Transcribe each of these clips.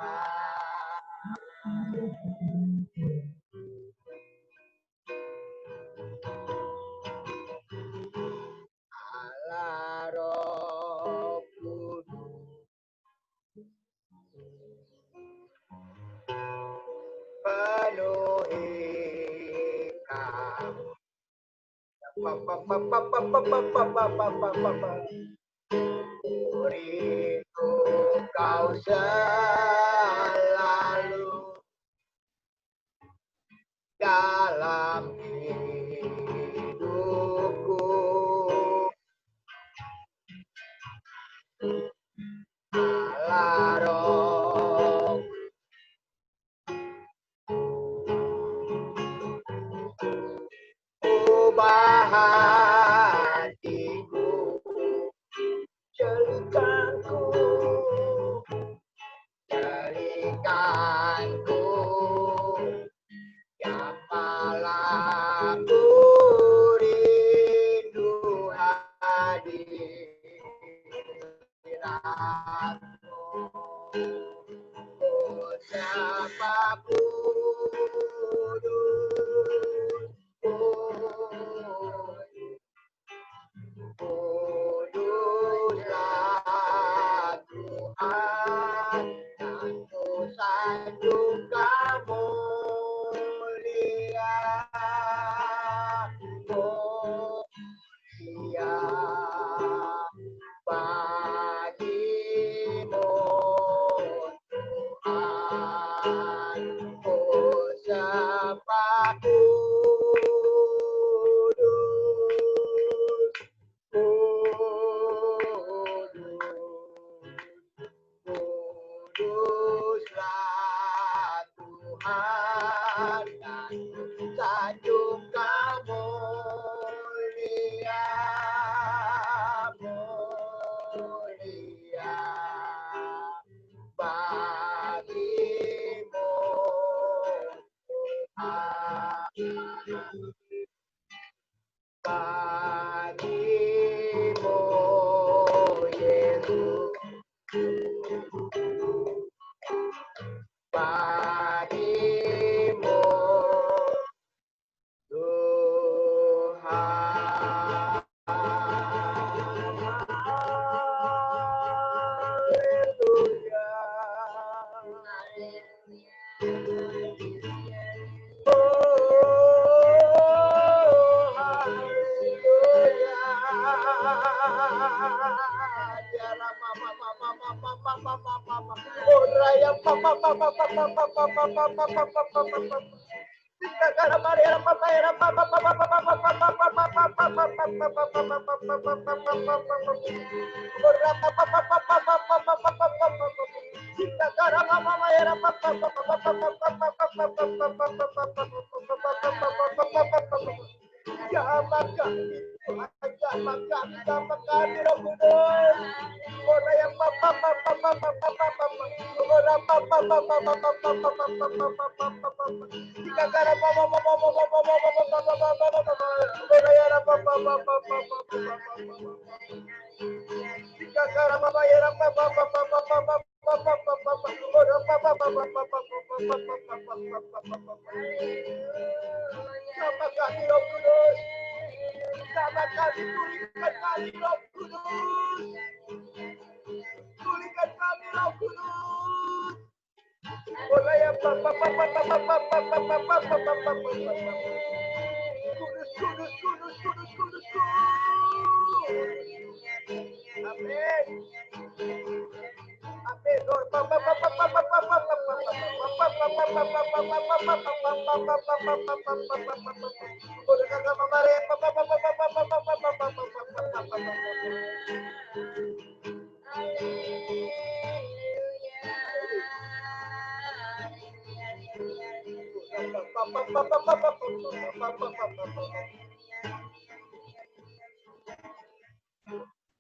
Allah Roh Kudus, penuhi kami. Rindu kau selalu dalam hidupku. Allah Roh, ubah hatiku, jadikanku, yang malam ku rindu hadiratmu. Oh, siapa kudus, kuduslah Tuhan, dan sanjung kamu mulia, mulia bagimu Tuhan. Oh, siapa kudus, kuduslah Tuhan, dan sanjung kamu mulia, mulia bagimu bagimu Yesus, bagimu Tuhan. Haleluya.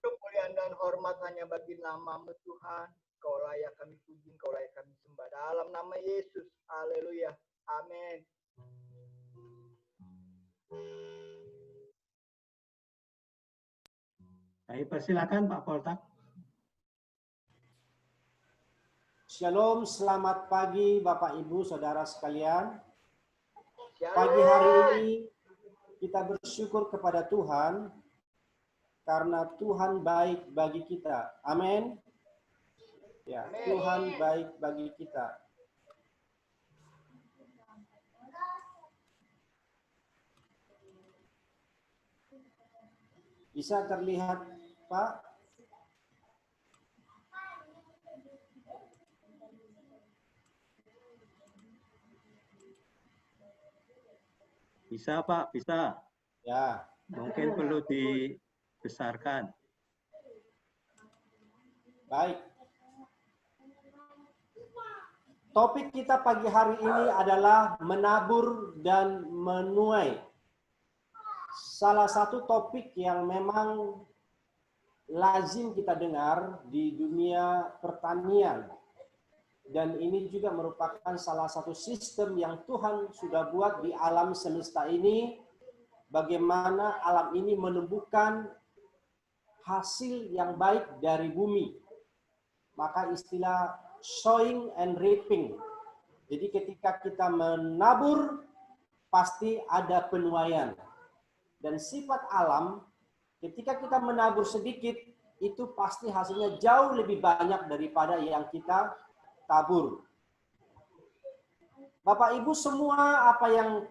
Kemuliaan dan hormat hanya bagi nama-Mu Tuhan. Kau layak kami puji, Kau layak kami sembah dalam nama Yesus. Haleluya. Amin. Baik, persilakan Pak Poltak. Shalom, selamat pagi Bapak Ibu Saudara sekalian. Shalom. Pagi hari ini kita bersyukur kepada Tuhan karena Tuhan baik bagi kita. Amin. Ya, Amin. Tuhan baik bagi kita. Bisa terlihat, Pak? Bisa, Pak, bisa. Ya. Mungkin perlu dibesarkan. Baik. Topik kita pagi hari ini adalah menabur dan menuai. Salah satu topik yang memang lazim kita dengar di dunia pertanian. Dan ini juga merupakan salah satu sistem yang Tuhan sudah buat di alam semesta ini. Bagaimana alam ini menumbuhkan hasil yang baik dari bumi. Maka istilah sowing and reaping. Jadi ketika kita menabur, pasti ada penuaian. Dan sifat alam, ketika kita menabur sedikit, itu pasti hasilnya jauh lebih banyak daripada yang kita tabur. Bapak Ibu semua apa yang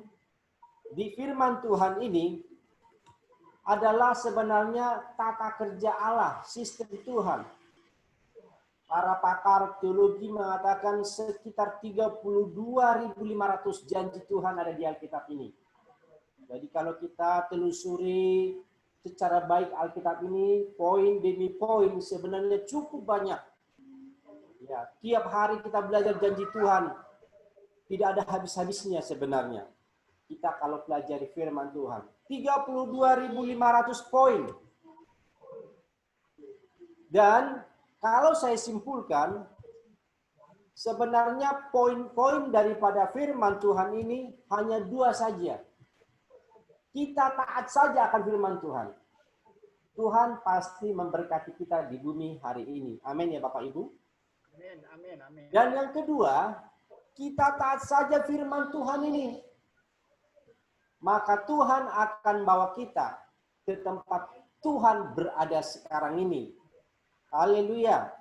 di firman Tuhan ini adalah sebenarnya tata kerja Allah, sistem Tuhan. Para pakar teologi mengatakan sekitar 32.500 janji Tuhan ada di Alkitab ini. Jadi kalau kita telusuri secara baik Alkitab ini, poin demi poin sebenarnya cukup banyak. Ya, tiap hari kita belajar janji Tuhan, tidak ada habis-habisnya sebenarnya. Kita kalau pelajari firman Tuhan, 32.500 poin. Dan kalau saya simpulkan, sebenarnya poin-poin daripada firman Tuhan ini hanya dua saja. Kita taat saja akan firman Tuhan. Tuhan pasti memberkati kita di bumi hari ini. Amin ya Bapak Ibu. Amin, amin, amin. Dan yang kedua, kita taat saja firman Tuhan ini. Maka Tuhan akan bawa kita ke tempat Tuhan berada sekarang ini. Haleluya.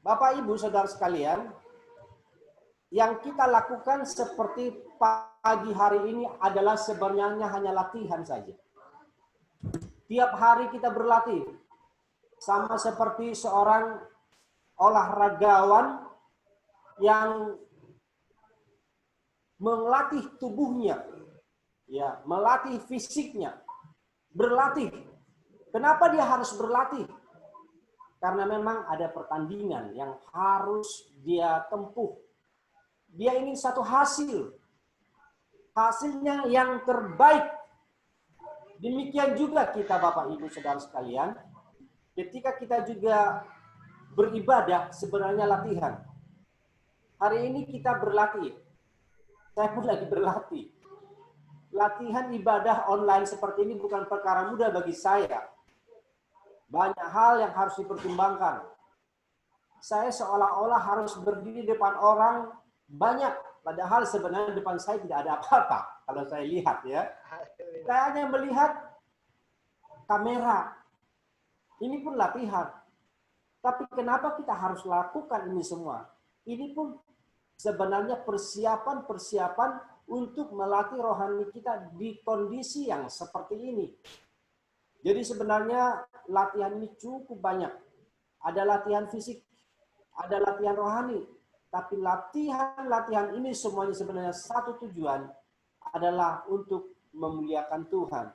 Bapak Ibu Saudara sekalian, yang kita lakukan seperti pagi hari ini adalah sebenarnya hanya latihan saja. Tiap hari kita berlatih. Sama seperti seorang olahragawan yang melatih tubuhnya. Ya, melatih fisiknya. Berlatih. Kenapa dia harus berlatih? Karena memang ada pertandingan yang harus dia tempuh. Dia ingin satu hasil. Hasilnya yang terbaik. Demikian juga kita Bapak Ibu Saudara sekalian. Ketika kita juga beribadah sebenarnya latihan. Hari ini kita berlatih. Saya pun lagi berlatih. Latihan ibadah online seperti ini bukan perkara mudah bagi saya. Banyak hal yang harus dipertimbangkan. Saya seolah-olah harus berdiri di depan orang banyak, padahal sebenarnya depan saya tidak ada apa-apa kalau saya lihat ya. Saya hanya melihat kamera. Ini pun latihan. Tapi kenapa kita harus lakukan ini semua? Ini pun sebenarnya persiapan untuk melatih rohani kita di kondisi yang seperti ini. Jadi sebenarnya latihan ini cukup banyak. Ada latihan fisik, ada latihan rohani. Tapi latihan ini semuanya sebenarnya satu tujuan adalah untuk memuliakan Tuhan.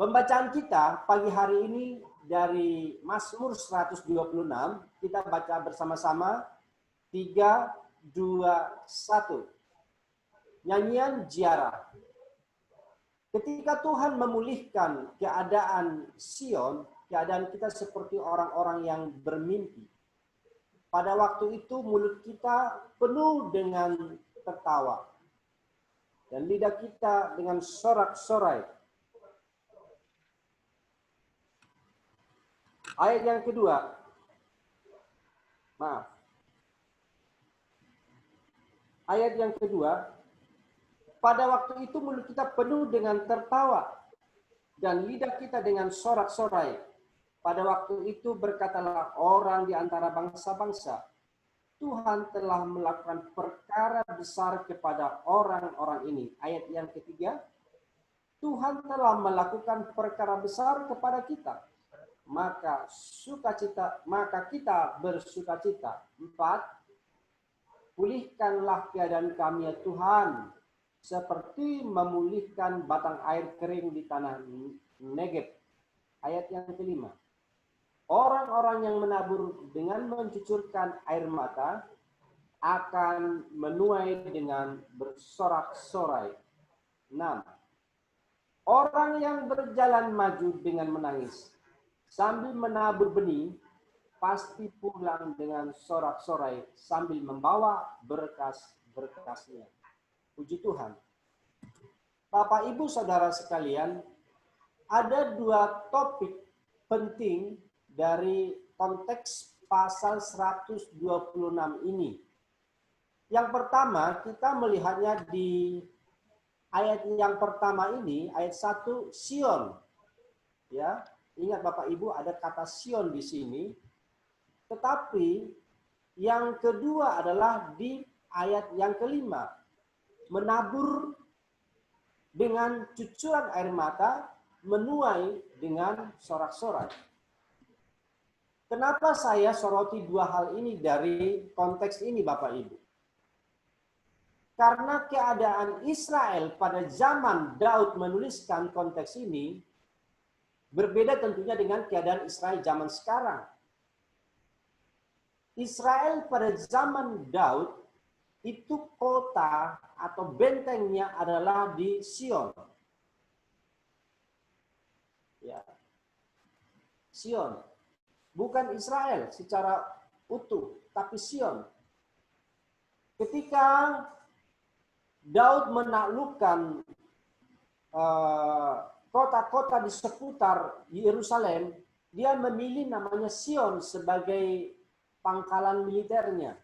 Pembacaan kita pagi hari ini dari Mazmur 126, kita baca bersama-sama 3, 2, 1. Nyanyian ziarah. Ketika Tuhan memulihkan keadaan Sion, keadaan kita seperti orang-orang yang bermimpi. Pada waktu itu mulut kita penuh dengan tertawa. dan lidah kita dengan sorak-sorai. Ayat yang kedua. Maaf. Ayat yang kedua. Pada waktu itu mulut kita penuh dengan tertawa dan lidah kita dengan sorak-sorai. Pada waktu itu berkatalah orang di antara bangsa-bangsa, Tuhan telah melakukan perkara besar kepada orang-orang ini. Ayat yang ketiga, Tuhan telah melakukan perkara besar kepada kita. Maka kita bersukacita. 4. Pulihkanlah keadaan kami ya Tuhan, seperti memulihkan batang air kering di tanah Negeb. Ayat yang kelima. Orang-orang yang menabur dengan mencucurkan air mata akan menuai dengan bersorak-sorai. 6. Orang yang berjalan maju dengan menangis sambil menabur benih pasti pulang dengan sorak-sorai sambil membawa berkas-berkasnya. Puji Tuhan. Bapak, Ibu, Saudara sekalian, ada dua topik penting dari konteks pasal 126 ini. Yang pertama, kita melihatnya di ayat yang pertama ini, ayat 1, Sion. Ya, ingat Bapak Ibu, ada kata Sion di sini. Tetapi yang kedua adalah di ayat yang kelima. Menabur dengan cucuran air mata, menuai dengan sorak-sorai. Kenapa saya soroti dua hal ini dari konteks ini, Bapak Ibu? Karena keadaan Israel pada zaman Daud menuliskan konteks ini berbeda tentunya dengan keadaan Israel zaman sekarang. Israel pada zaman Daud itu kota atau bentengnya adalah di Sion. Ya. Sion. Bukan Israel secara utuh, tapi Sion. Ketika Daud menaklukkan kota-kota di seputar Yerusalem, dia memilih namanya Sion sebagai pangkalan militernya.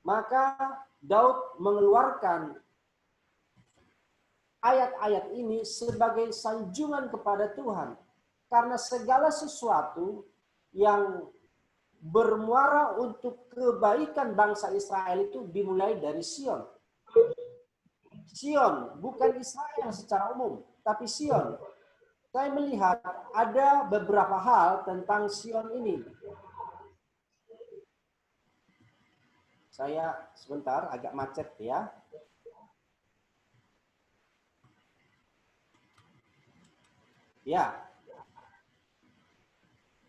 Maka Daud mengeluarkan ayat-ayat ini sebagai sanjungan kepada Tuhan. Karena segala sesuatu yang bermuara untuk kebaikan bangsa Israel itu dimulai dari Sion. Sion, bukan Israel secara umum, tapi Sion. Saya melihat ada beberapa hal tentang Sion ini. Saya sebentar agak macet ya. Ya.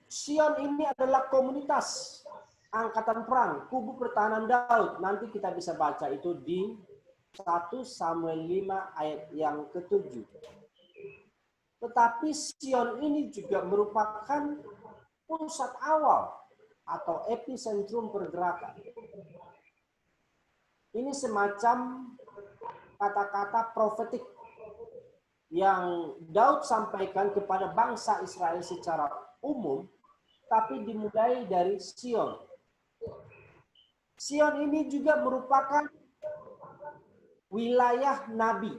Sion ini adalah komunitas angkatan perang, kubu pertahanan Daud. Nanti kita bisa baca itu di 1 Samuel 5 ayat yang ke-7. Tetapi Sion ini juga merupakan pusat awal atau epicentrum pergerakan. Ini semacam kata-kata profetik yang Daud sampaikan kepada bangsa Israel secara umum, tapi dimulai dari Sion. Sion ini juga merupakan wilayah nabi.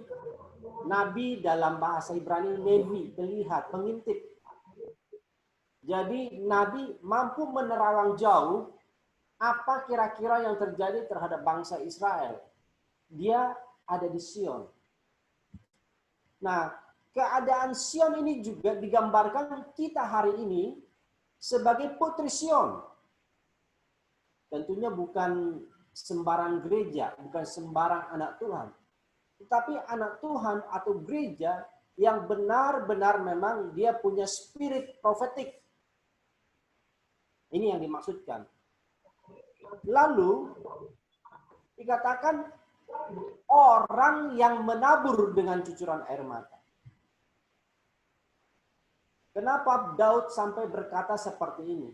Nabi dalam bahasa Ibrani, Nevi, melihat, mengintip. Jadi nabi mampu menerawang jauh apa kira-kira yang terjadi terhadap bangsa Israel. Dia ada di Sion. Nah, keadaan Sion ini juga digambarkan kita hari ini sebagai putri Sion. Tentunya bukan sembarang gereja, bukan sembarang anak Tuhan. Tetapi anak Tuhan atau gereja yang benar-benar memang dia punya spirit profetik. Ini yang dimaksudkan. Lalu dikatakan orang yang menabur dengan cucuran air mata. Kenapa Daud sampai berkata seperti ini?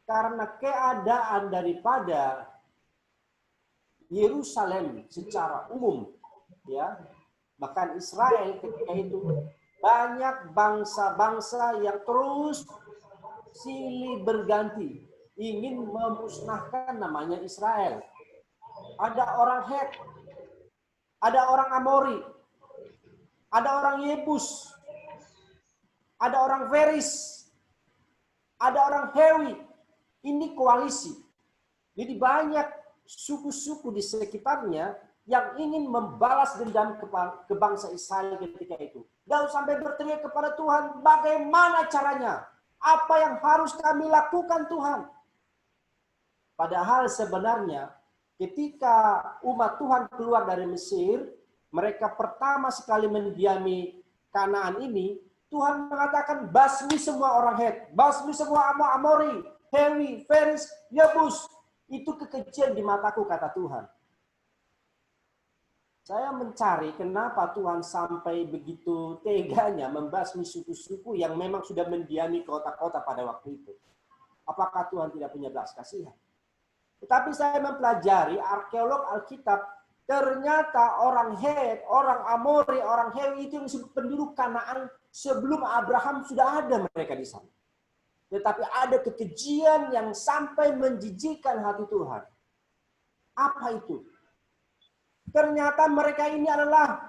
Karena keadaan daripada Yerusalem secara umum, ya, bahkan Israel ketika itu banyak bangsa-bangsa yang terus silih berganti ingin memusnahkan namanya Israel. Ada orang Het, ada orang Amori, ada orang Yebus, ada orang Feris, ada orang Hewi. Ini koalisi. Jadi banyak suku-suku di sekitarnya yang ingin membalas dendam ke bangsa Israel ketika itu. Daud sampai berteriak kepada Tuhan, bagaimana caranya? Apa yang harus kami lakukan Tuhan? Padahal sebenarnya ketika umat Tuhan keluar dari Mesir, mereka pertama sekali mendiami Kanaan ini, Tuhan mengatakan basmi semua orang Het, basmi semua Amori, Hewi, Feris, Yebus. Itu kekecilan di mataku, kata Tuhan. Saya mencari kenapa Tuhan sampai begitu teganya membasmi suku-suku yang memang sudah mendiami kota-kota pada waktu itu. Apakah Tuhan tidak punya belas kasihan? Tetapi saya mempelajari arkeolog Alkitab, ternyata orang Het, orang Amori, orang Hewi itu yang disebut penduduk Kanaan sebelum Abraham sudah ada mereka di sana. Tetapi ada kekejian yang sampai menjijikkan hati Tuhan. Apa itu? Ternyata mereka ini adalah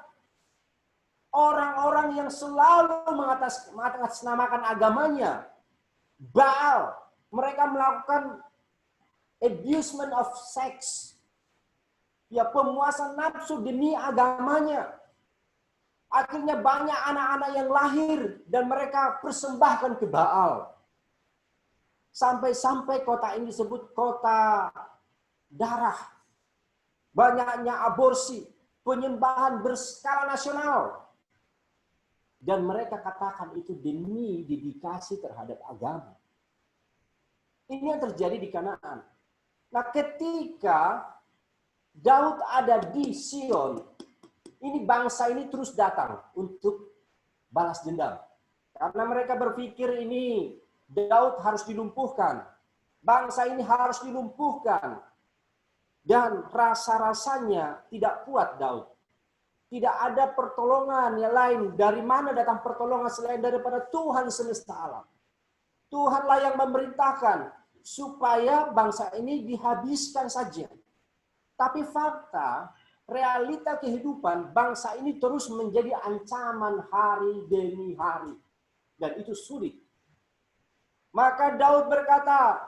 orang-orang yang selalu mengatasnamakan agamanya. Baal. Mereka melakukan abusement of sex. Ya, pemuasan nafsu demi agamanya. Akhirnya banyak anak-anak yang lahir dan mereka persembahkan ke Baal. Sampai-sampai kota ini disebut kota darah. Banyaknya aborsi, penyembahan berskala nasional. Dan mereka katakan itu demi dedikasi terhadap agama. Ini yang terjadi di Kanaan. Nah, ketika Daud ada di Sion, ini bangsa ini terus datang untuk balas dendam. Karena mereka berpikir ini Daud harus dilumpuhkan. Bangsa ini harus dilumpuhkan. Dan rasa-rasanya tidak kuat Daud. Tidak ada pertolongan yang lain. Dari mana datang pertolongan selain daripada Tuhan semesta alam. Tuhanlah yang memerintahkan supaya bangsa ini dihabiskan saja. Tapi fakta, realita kehidupan bangsa ini terus menjadi ancaman hari demi hari. Dan itu sulit. Maka Daud berkata,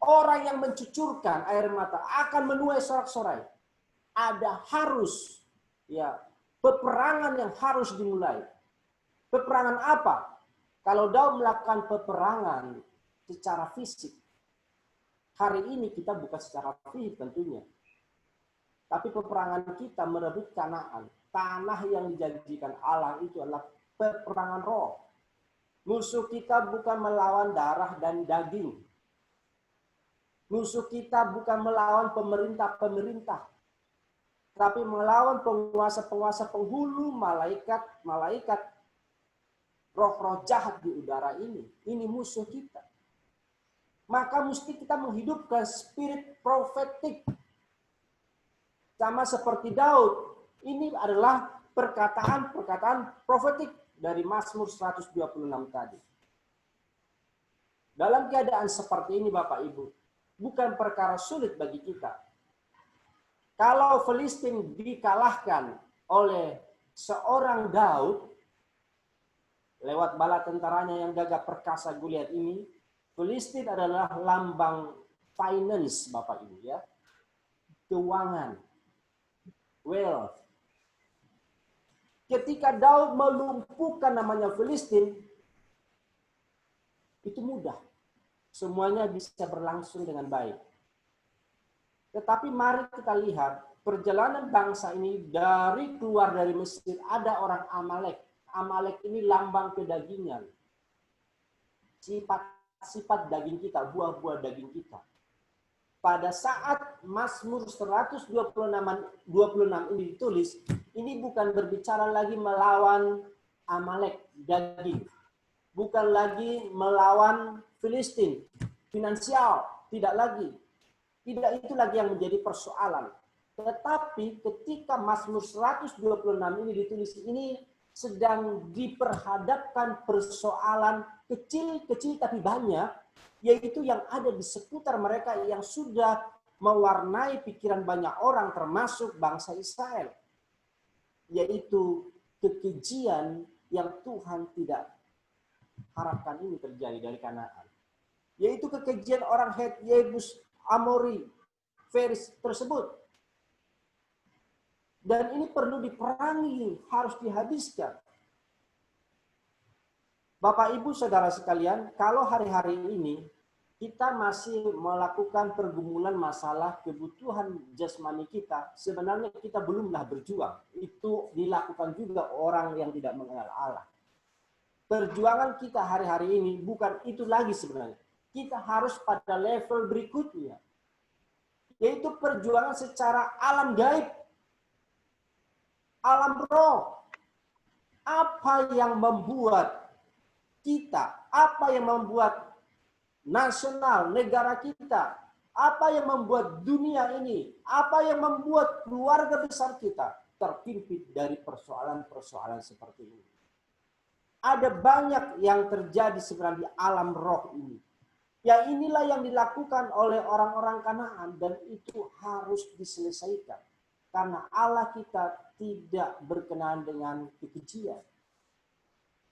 orang yang mencucurkan air mata akan menuai sorak-sorai. Ada harus ya peperangan yang harus dimulai. Peperangan apa? Kalau Daud melakukan peperangan secara fisik, hari ini kita bukan secara fisik tentunya. Tapi peperangan kita merebut Kanaan. Tanah yang dijanjikan Allah itu adalah peperangan roh. Musuh kita bukan melawan darah dan daging. Musuh kita bukan melawan pemerintah-pemerintah. Tapi melawan penguasa-penguasa penghulu, malaikat, roh-roh jahat di udara ini. Ini musuh kita. Maka mesti kita menghidupkan spirit profetik. Sama seperti Daud. Ini adalah perkataan-perkataan profetik dari Mazmur 126 tadi. Dalam keadaan seperti ini Bapak Ibu, bukan perkara sulit bagi kita. Kalau Filistin dikalahkan oleh seorang Daud, lewat bala tentaranya yang gagah perkasa Goliat ini, Filistin adalah lambang finance Bapak Ibu ya. Keuangan, wealth. Ketika Daud melumpuhkan namanya Filistin, itu mudah. Semuanya bisa berlangsung dengan baik. Tetapi mari kita lihat perjalanan bangsa ini dari keluar dari Mesir, ada orang Amalek. Amalek ini lambang kedagingan. Sifat daging kita, buah-buah daging kita. Pada saat Mazmur 126 ini ditulis, ini bukan berbicara lagi melawan Amalek, daging. Bukan lagi melawan Filistin, finansial, tidak lagi. Tidak itu lagi yang menjadi persoalan. Tetapi ketika Mazmur 126 ini ditulis, ini sedang diperhadapkan persoalan kecil-kecil tapi banyak, yaitu yang ada di seputar mereka yang sudah mewarnai pikiran banyak orang termasuk bangsa Israel. Yaitu kekejian yang Tuhan tidak harapkan ini terjadi dari Kanaan. Yaitu kekejian orang Het, Yebus, Amori, Feris tersebut. Dan ini perlu diperangi, harus dihabiskan. Bapak, Ibu, Saudara sekalian, kalau hari-hari ini kita masih melakukan pergumulan masalah kebutuhan jasmani kita, sebenarnya kita belumlah berjuang. Itu dilakukan juga orang yang tidak mengenal Allah. Perjuangan kita hari-hari ini bukan itu lagi sebenarnya. Kita harus pada level berikutnya. Yaitu perjuangan secara alam gaib. Alam roh. Apa yang membuat kita, apa yang membuat nasional, negara kita, apa yang membuat dunia ini, apa yang membuat keluarga besar kita terpimpin dari persoalan-persoalan seperti ini. Ada banyak yang terjadi sebenarnya di alam roh ini. Ya inilah yang dilakukan oleh orang-orang Kanaan dan itu harus diselesaikan. Karena Allah kita tidak berkenaan dengan kekejian.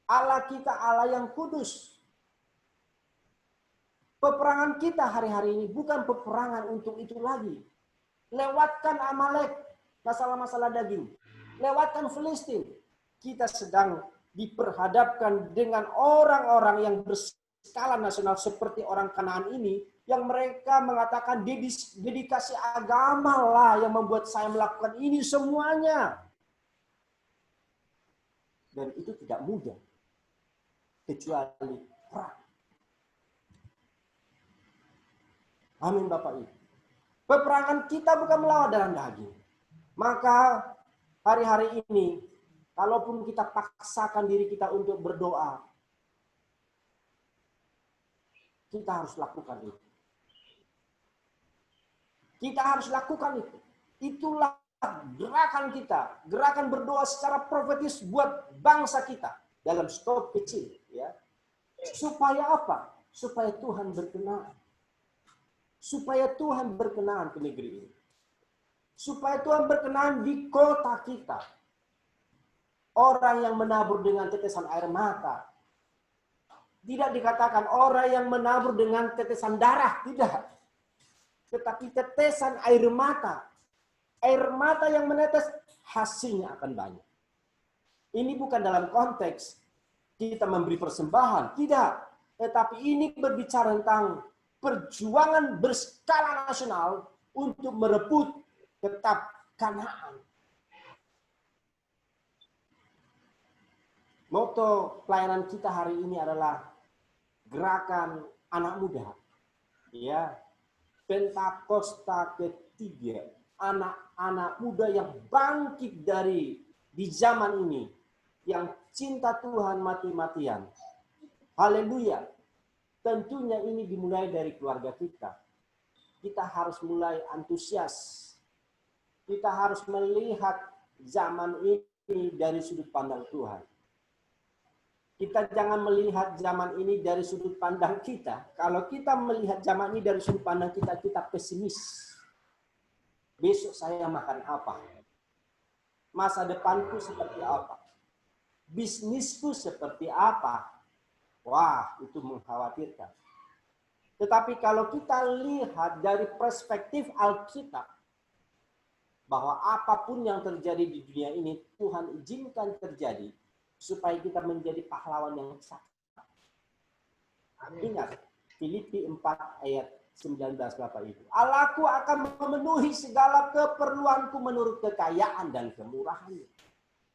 Allah kita Allah yang kudus. Peperangan kita hari-hari ini bukan peperangan untuk itu lagi. Lewatkan Amalek, masalah-masalah daging. Lewatkan Filistin. Kita sedang diperhadapkan dengan orang-orang yang berskala nasional seperti orang Kanaan ini, yang mereka mengatakan dedikasi agama lah yang membuat saya melakukan ini semuanya. Dan itu tidak mudah. Kecuali perang. Amin Bapak Ibu. Peperangan kita bukan melawan darah daging. Maka hari-hari ini, kalaupun kita paksakan diri kita untuk berdoa, kita harus lakukan itu. Kita harus lakukan itu. Itulah gerakan kita. Gerakan berdoa secara profetis buat bangsa kita. Dalam skop kecil. Ya. Supaya apa? Supaya Tuhan berkenan. Supaya Tuhan berkenan ke negeri ini. Supaya Tuhan berkenan di kota kita. Orang yang menabur dengan tetesan air mata. Tidak dikatakan orang yang menabur dengan tetesan darah. Tidak. Tetapi tetesan air mata. Air mata yang menetes, hasilnya akan banyak. Ini bukan dalam konteks kita memberi persembahan. Tidak. Tetapi ini berbicara tentang perjuangan berskala nasional untuk merebut tetap Kanaan. Moto pelayanan kita hari ini adalah gerakan anak muda. Ya. Pentakosta ketiga, anak-anak muda yang bangkit dari di zaman ini, yang cinta Tuhan mati-matian. Haleluya. Tentunya ini dimulai dari keluarga kita. Kita harus mulai antusias. Kita harus melihat zaman ini dari sudut pandang Tuhan. Kita jangan melihat zaman ini dari sudut pandang kita. Kalau kita melihat zaman ini dari sudut pandang kita, kita pesimis. Besok saya makan apa? Masa depanku seperti apa? Bisnisku seperti apa? Wah, itu mengkhawatirkan. Tetapi kalau kita lihat dari perspektif Alkitab, bahwa apapun yang terjadi di dunia ini, Tuhan izinkan terjadi, supaya kita menjadi pahlawan yang sakti. Ingat, Filipi 4 ayat 19 Bapak Ibu. Allahku akan memenuhi segala keperluanku menurut kekayaan dan kemurahannya.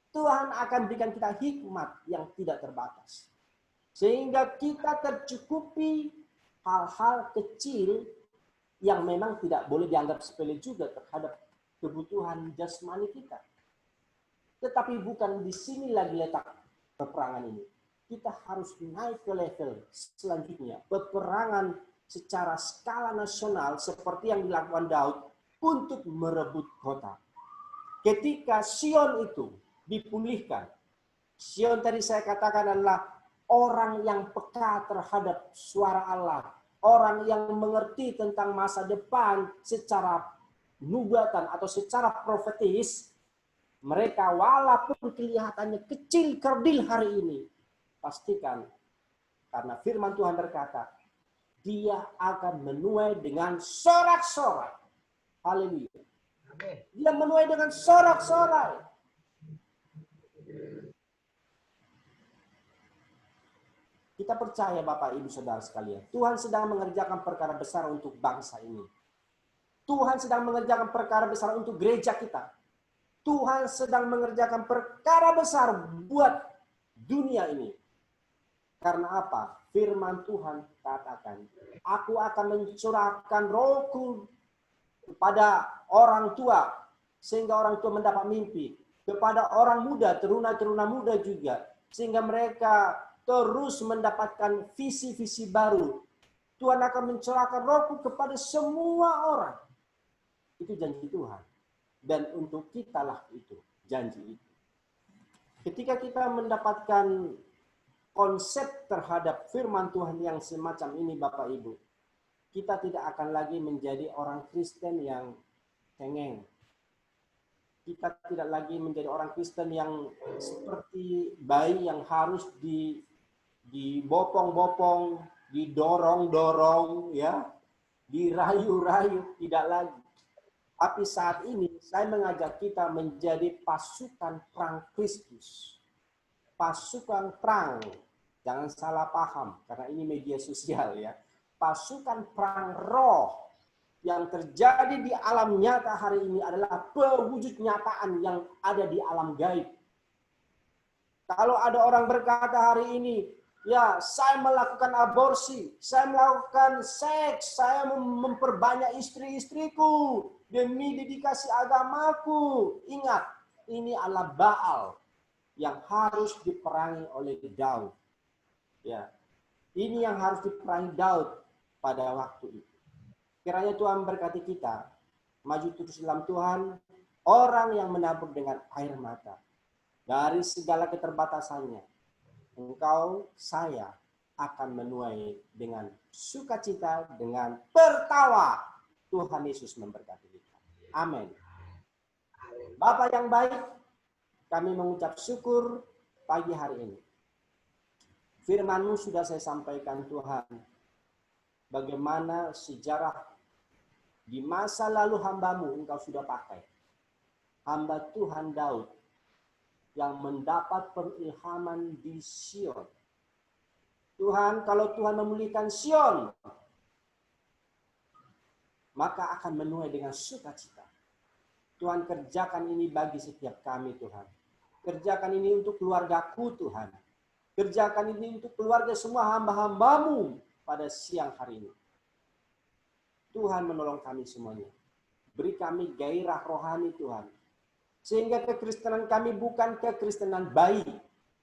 Tuhan akan berikan kita hikmat yang tidak terbatas. Sehingga kita tercukupi hal-hal kecil yang memang tidak boleh dianggap sepele juga terhadap kebutuhan jasmani kita. Tetapi bukan di sini lagi letak peperangan ini. Kita harus naik ke level selanjutnya. Peperangan secara skala nasional seperti yang dilakukan Daud untuk merebut kota. Ketika Sion itu dipulihkan, Sion tadi saya katakan adalah orang yang peka terhadap suara Allah, orang yang mengerti tentang masa depan secara nubuatan atau secara profetis. Mereka walaupun kelihatannya kecil kerdil hari ini, pastikan karena firman Tuhan berkata, dia akan menuai dengan sorak-sorai. Haleluya. Dia menuai dengan sorak-sorai. Kita percaya Bapak Ibu Saudara sekalian, Tuhan sedang mengerjakan perkara besar untuk bangsa ini. Tuhan sedang mengerjakan perkara besar untuk gereja kita. Tuhan sedang mengerjakan perkara besar buat dunia ini. Karena apa? Firman Tuhan katakan, aku akan mencurahkan rohku kepada orang tua, sehingga orang tua mendapat mimpi. Kepada orang muda, teruna-teruna muda juga, sehingga mereka terus mendapatkan visi-visi baru. Tuhan akan mencurahkan rohku kepada semua orang. Itu janji Tuhan. Dan untuk kitalah itu, janji itu. Ketika kita mendapatkan konsep terhadap firman Tuhan yang semacam ini Bapak Ibu, kita tidak akan lagi menjadi orang Kristen yang cengeng. Kita tidak lagi menjadi orang Kristen yang seperti bayi yang harus dibopong-bopong, didorong-dorong, ya, dirayu-rayu, tidak lagi. Tapi saat ini saya mengajak kita menjadi pasukan perang Kristus. Pasukan perang, jangan salah paham karena ini media sosial ya. Pasukan perang roh yang terjadi di alam nyata hari ini adalah pewujud nyataan yang ada di alam gaib. Kalau ada orang berkata hari ini, ya, saya melakukan aborsi, saya melakukan seks, saya memperbanyak istri-istriku demi dedikasi agamaku. Ingat, ini adalah Baal yang harus diperangi oleh Daud. Ya, ini yang harus diperangi Daud pada waktu itu. Kiranya Tuhan berkati kita, maju terus dalam Tuhan, orang yang menabur dengan air mata. Dari segala keterbatasannya, engkau, saya akan menuai dengan sukacita, dengan tertawa. Tuhan Yesus memberkati kita. Amin. Bapa yang baik, kami mengucap syukur pagi hari ini. Firman-Mu sudah saya sampaikan Tuhan. Bagaimana sejarah di masa lalu hamba-Mu Engkau sudah pakai. Hamba Tuhan Daud yang mendapat perilhaman di Sion. Tuhan, kalau Tuhan memulihkan Sion, maka akan menuai dengan sukacita. Tuhan, kerjakan ini bagi setiap kami, Tuhan. Kerjakan ini untuk keluargaku, Tuhan. Kerjakan ini untuk keluarga semua hamba-hamba-Mu pada siang hari ini. Tuhan menolong kami semuanya. Beri kami gairah rohani, Tuhan. Sehingga kekristenan kami bukan kekristenan bayi,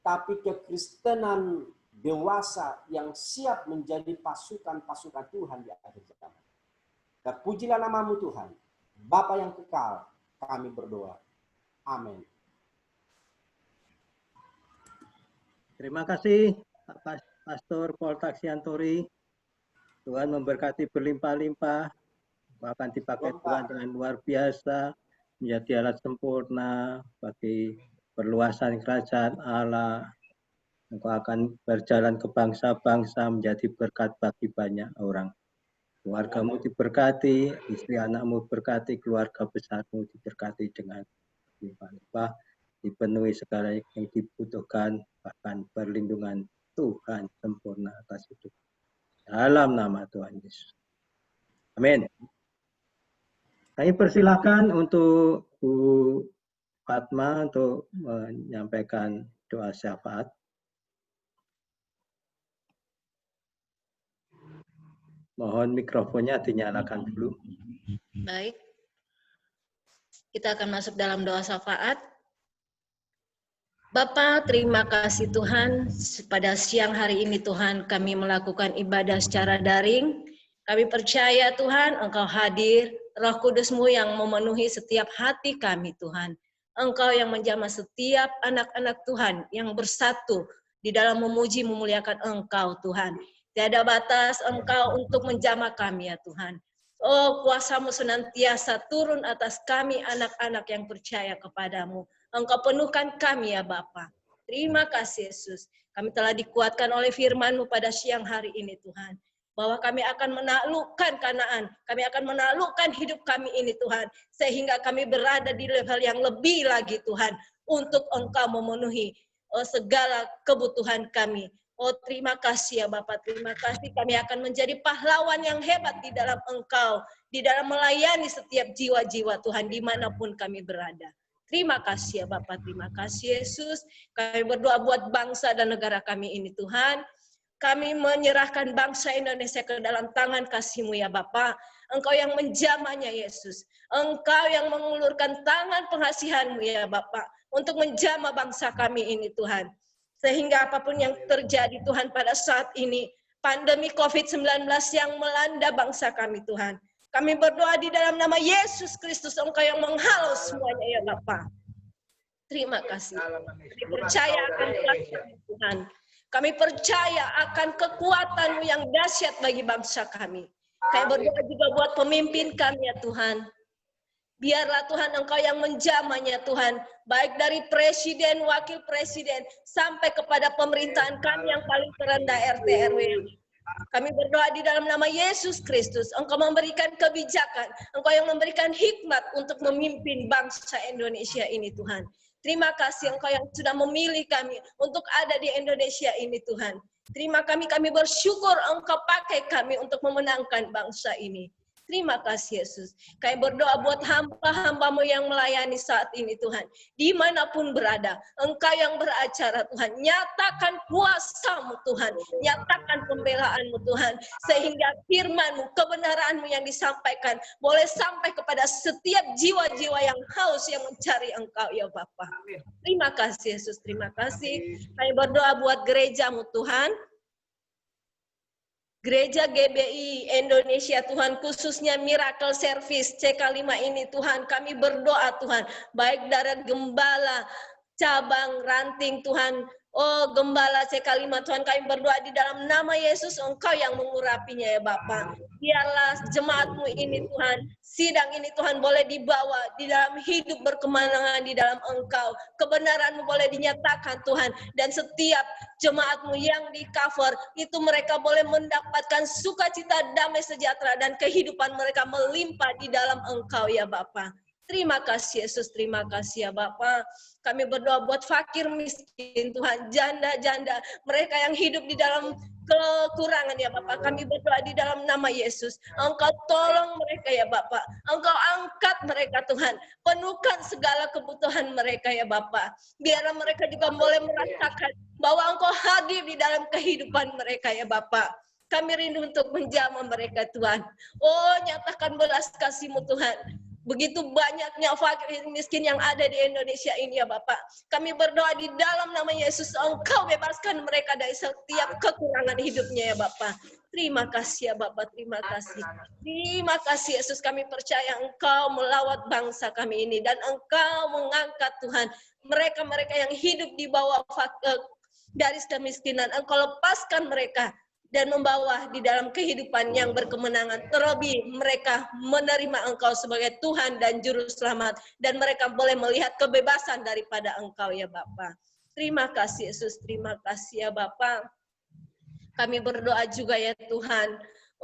tapi kekristenan dewasa yang siap menjadi pasukan-pasukan Tuhan di akhir zaman. Terpujilah nama-Mu Tuhan. Bapa yang kekal, kami berdoa. Amin. Terima kasih Pastor Paul Taksiantori. Tuhan memberkati berlimpah-limpah, bahkan dipakai Tuhan dengan luar biasa, menjadi alat sempurna bagi perluasan kerajaan Allah. Engkau akan berjalan ke bangsa-bangsa menjadi berkat bagi banyak orang. Keluargamu diberkati, istri anakmu berkati, keluarga besarmu diberkati dengan limpah-limpah, dipenuhi segala yang dibutuhkan, bahkan perlindungan Tuhan sempurna atas hidup. Dalam nama Tuhan Yesus. Amin. Kami persilakan untuk Bu Fatma untuk menyampaikan doa syafaat. Mohon mikrofonnya dinyalakan dulu. Baik. Kita akan masuk dalam doa syafaat. Bapa, terima kasih Tuhan. Pada siang hari ini Tuhan kami melakukan ibadah secara daring. Kami percaya Tuhan Engkau hadir Roh Kudus-Mu yang memenuhi setiap hati kami Tuhan. Engkau yang menjamah setiap anak-anak Tuhan yang bersatu di dalam memuji memuliakan Engkau Tuhan. Tiada batas Engkau untuk menjamah kami ya Tuhan. Oh, kuasa-Mu senantiasa turun atas kami anak-anak yang percaya kepadamu. Engkau penuhkan kami ya Bapa. Terima kasih Yesus. Kami telah dikuatkan oleh firman-Mu pada siang hari ini Tuhan. Bahwa kami akan menaklukkan Kanaan. Kami akan menaklukkan hidup kami ini Tuhan. Sehingga kami berada di level yang lebih lagi Tuhan. Untuk Engkau memenuhi segala kebutuhan kami. Oh terima kasih ya Bapak, terima kasih. Kami akan menjadi pahlawan yang hebat di dalam Engkau. Di dalam melayani setiap jiwa-jiwa Tuhan dimanapun kami berada. Terima kasih ya Bapak, terima kasih Yesus. Kami berdoa buat bangsa dan negara kami ini Tuhan. Kami menyerahkan bangsa Indonesia ke dalam tangan kasih-Mu ya Bapa. Engkau yang menjamahnya Yesus. Engkau yang mengulurkan tangan pengasihan-Mu ya Bapa. Untuk menjamah bangsa kami ini Tuhan. Sehingga apapun yang terjadi Tuhan pada saat ini. Pandemi COVID-19 yang melanda bangsa kami Tuhan. Kami berdoa di dalam nama Yesus Kristus. Engkau yang menghalau semuanya ya Bapa. Terima kasih. Kami percaya akan Tuhan. Kami percaya akan kekuatan-Mu yang dahsyat bagi bangsa kami. Kami berdoa juga buat pemimpin kami ya Tuhan. Biarlah Tuhan Engkau yang menjamahnya Tuhan. Baik dari presiden, wakil presiden, sampai kepada pemerintahan kami yang paling terendah RT RW. Kami berdoa di dalam nama Yesus Kristus. Engkau memberikan kebijakan. Engkau yang memberikan hikmat untuk memimpin bangsa Indonesia ini Tuhan. Terima kasih Engkau yang sudah memilih kami untuk ada di Indonesia ini Tuhan. Terima kami bersyukur Engkau pakai kami untuk memenangkan bangsa ini. Terima kasih Yesus. Kami berdoa buat hamba-hamba-Mu yang melayani saat ini Tuhan. Dimanapun berada, Engkau yang beracara Tuhan. Nyatakan kuasa-Mu Tuhan. Nyatakan pembelaan-Mu Tuhan. Sehingga firman-Mu, kebenaran-Mu yang disampaikan boleh sampai kepada setiap jiwa-jiwa yang haus yang mencari Engkau ya Bapa. Terima kasih Yesus, terima kasih. Kami berdoa buat gereja-Mu Tuhan. Gereja GBI Indonesia Tuhan, khususnya Miracle Service CK5 ini Tuhan, kami berdoa Tuhan, baik dari gembala, cabang, ranting Tuhan, oh gembala CK5 Tuhan, kami berdoa di dalam nama Yesus, Engkau yang mengurapinya ya Bapa. Biarlah jemaat-Mu ini Tuhan, sidang ini Tuhan boleh dibawa di dalam hidup berkemenangan di dalam Engkau. Kebenaran-Mu boleh dinyatakan Tuhan, dan setiap jemaat-Mu yang di cover, itu mereka boleh mendapatkan sukacita, damai sejahtera, dan kehidupan mereka melimpah di dalam Engkau ya Bapa. Terima kasih Yesus, terima kasih ya Bapa. Kami berdoa buat fakir miskin Tuhan, janda-janda, mereka yang hidup di dalam kekurangan ya Bapak. Kami berdoa di dalam nama Yesus. Engkau tolong mereka ya Bapak. Engkau angkat mereka Tuhan. Penuhkan segala kebutuhan mereka ya Bapak. Biar mereka juga boleh merasakan bahwa Engkau hadir di dalam kehidupan mereka ya Bapak. Kami rindu untuk menjamah mereka Tuhan. Oh nyatakan belas kasih-Mu Tuhan. Begitu banyaknya fakir miskin yang ada di Indonesia ini ya Bapak. Kami berdoa di dalam nama Yesus, Engkau bebaskan mereka dari setiap kekurangan hidupnya ya Bapak. Terima kasih ya Bapak, terima kasih. Terima kasih Yesus, kami percaya Engkau melawat bangsa kami ini. Dan Engkau mengangkat Tuhan, mereka-mereka yang hidup di bawah garis kemiskinan. Engkau lepaskan mereka dan membawa di dalam kehidupan yang berkemenangan. Terlebih mereka menerima Engkau sebagai Tuhan dan Juru Selamat. Dan mereka boleh melihat kebebasan daripada Engkau ya Bapa. Terima kasih Yesus, terima kasih ya Bapa. Kami berdoa juga ya Tuhan.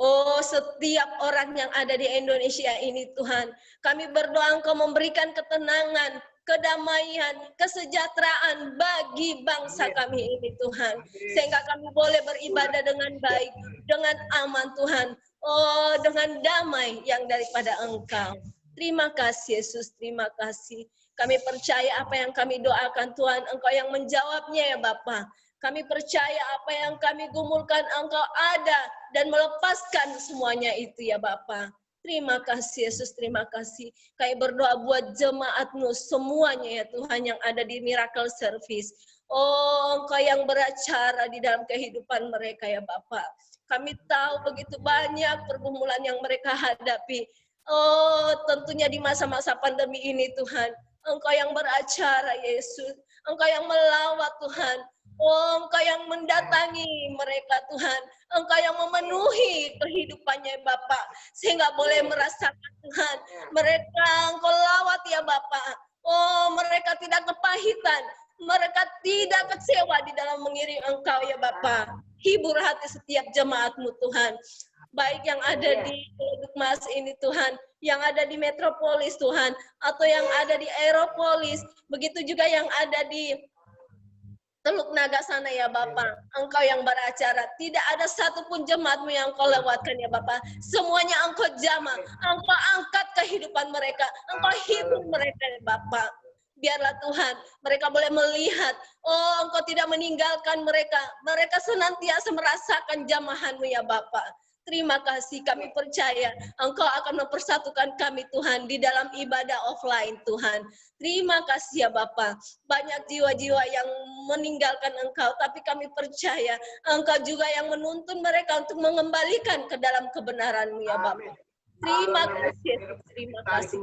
Oh setiap orang yang ada di Indonesia ini Tuhan. Kami berdoa Engkau memberikan ketenangan, kedamaian, kesejahteraan bagi bangsa kami ini Tuhan. Sehingga kami boleh beribadah dengan baik, dengan aman Tuhan. Oh, dengan damai yang daripada Engkau. Terima kasih Yesus, terima kasih. Kami percaya apa yang kami doakan Tuhan, Engkau yang menjawabnya ya Bapa. Kami percaya apa yang kami gumulkan Engkau ada dan melepaskan semuanya itu ya Bapa. Terima kasih Yesus, terima kasih. Kami berdoa buat jemaat-Mu semuanya ya Tuhan yang ada di Miracle Service. Oh, Engkau yang beracara di dalam kehidupan mereka ya Bapak. Kami tahu begitu banyak pergumulan yang mereka hadapi. Oh, tentunya di masa-masa pandemi ini Tuhan, Engkau yang beracara Yesus, Engkau yang melawat Tuhan. Oh, Engkau yang mendatangi mereka Tuhan, Engkau yang memenuhi kehidupannya Bapak, sehingga boleh merasakan Tuhan, mereka Engkau lawat ya Bapak. Oh, mereka tidak kepahitan, mereka tidak kecewa di dalam mengiring Engkau ya Bapak. Hibur hati setiap jemaat-Mu Tuhan, baik yang ada di Dukmas ini Tuhan, yang ada di Metropolis Tuhan, atau yang ada di Aeropolis, begitu juga yang ada di Teluk Naga sana ya Bapak, Engkau yang beracara, tidak ada satupun jemaat-Mu yang Engkau lewatkan ya Bapak, semuanya Engkau jamah, Engkau angkat kehidupan mereka, Engkau hibur mereka ya Bapak. Biarlah Tuhan, mereka boleh melihat, oh Engkau tidak meninggalkan mereka, mereka senantiasa merasakan jamahan-Mu ya Bapak. Terima kasih, kami percaya Engkau akan mempersatukan kami Tuhan di dalam ibadah offline Tuhan. Terima kasih ya Bapa. Banyak jiwa-jiwa yang meninggalkan Engkau, tapi kami percaya Engkau juga yang menuntun mereka untuk mengembalikan ke dalam kebenaran-Mu ya Bapa. Terima kasih, terima kasih.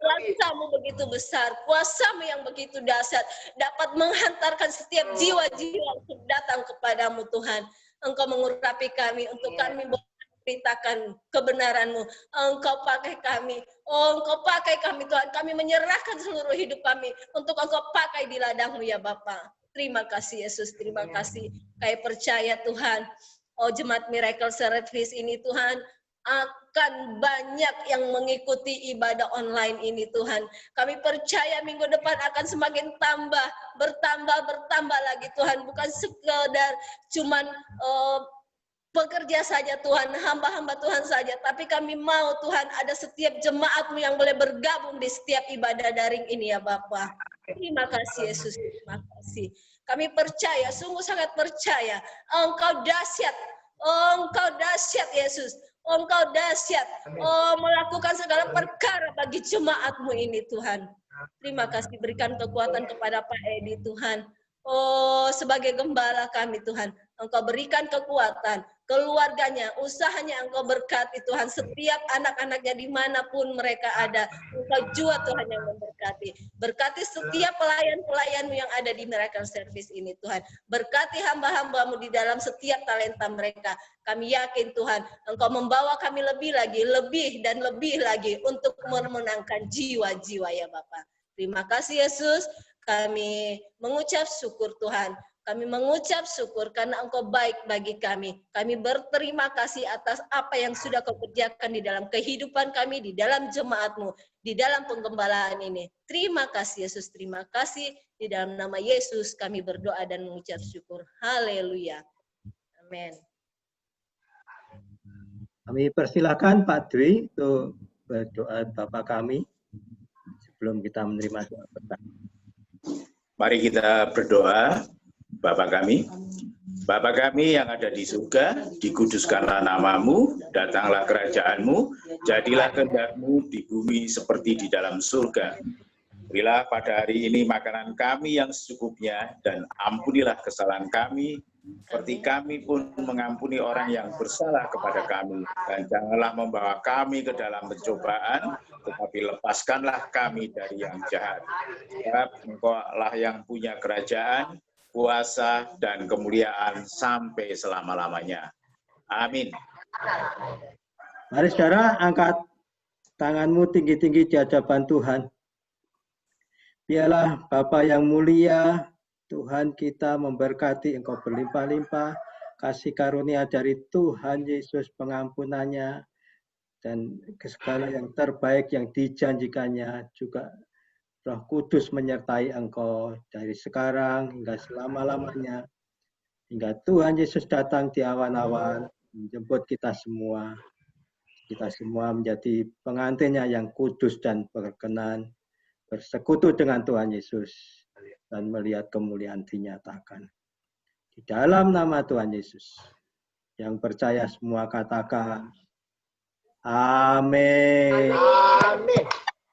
Kuasa-Mu begitu besar, kuasa-Mu yang begitu dahsyat, dapat menghantarkan setiap jiwa-jiwa untuk datang kepadamu Tuhan. Engkau mengurapi kami, untuk kami beritakan kebenaran-Mu. Engkau pakai kami, oh Engkau pakai kami Tuhan, kami menyerahkan seluruh hidup kami, untuk Engkau pakai di ladang-Mu ya Bapa. Terima kasih Yesus, terima kasih. Kami percaya Tuhan, oh jemaat Miracle Service ini Tuhan, akan banyak yang mengikuti ibadah online ini Tuhan. Kami percaya minggu depan akan semakin bertambah lagi Tuhan. Bukan sekedar cuman pekerja saja Tuhan, hamba-hamba Tuhan saja. Tapi kami mau Tuhan ada setiap jemaat-Mu yang boleh bergabung di setiap ibadah daring ini ya Bapa. Terima kasih Yesus, terima kasih. Kami percaya, sungguh sangat percaya, Engkau dahsyat, Engkau dahsyat Yesus. Engkau dahsyat, oh melakukan segala perkara bagi jemaat-Mu ini Tuhan. Terima kasih, berikan kekuatan kepada Pak Edi Tuhan. Oh sebagai gembala kami Tuhan, Engkau berikan kekuatan, keluarganya, usahanya Engkau berkati Tuhan, setiap anak-anaknya dimanapun mereka ada, Engkau jua Tuhan yang memberkati. Berkati setiap pelayan-pelayan-Mu yang ada di Miracle Service ini Tuhan. Berkati hamba-hamba-Mu di dalam setiap talenta mereka. Kami yakin Tuhan, Engkau membawa kami lebih dan lebih lagi untuk memenangkan jiwa-jiwa ya Bapak. Terima kasih Yesus, kami mengucap syukur Tuhan. Kami mengucap syukur karena Engkau baik bagi kami. Kami berterima kasih atas apa yang sudah Kau kerjakan di dalam kehidupan kami, di dalam jemaat-Mu, di dalam penggembalaan ini. Terima kasih Yesus, terima kasih. Di dalam nama Yesus kami berdoa dan mengucap syukur. Haleluya. Amin. Kami persilakan Pak Dwi untuk berdoa Bapak kami sebelum kita menerima doa pertama. Mari kita berdoa. Bapa kami yang ada di surga, dikuduskanlah nama-Mu, datanglah kerajaan-Mu, jadilah kehendak-Mu di bumi seperti di dalam surga. Berilah pada hari ini makanan kami yang secukupnya, dan ampunilah kesalahan kami, seperti kami pun mengampuni orang yang bersalah kepada kami. Dan janganlah membawa kami ke dalam pencobaan, tetapi lepaskanlah kami dari yang jahat. Sebab Engkau-lah yang punya kerajaan, kuasa, dan kemuliaan sampai selama-lamanya. Amin. Mari saudara, angkat tanganmu tinggi-tinggi di hadapan Tuhan. Biarlah Bapa yang mulia, Tuhan kita memberkati Engkau berlimpah-limpah, kasih karunia dari Tuhan Yesus pengampunannya, dan segala yang terbaik yang dijanjikannya juga Roh Kudus menyertai Engkau dari sekarang hingga selama-lamanya. Hingga Tuhan Yesus datang di awan-awan, menjemput kita semua. Kita semua menjadi pengantinnya yang kudus dan berkenan, bersekutu dengan Tuhan Yesus, dan melihat kemuliaan dinyatakan. Di dalam nama Tuhan Yesus, yang percaya semua katakan, Amin. Amin.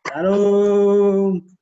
Shalom.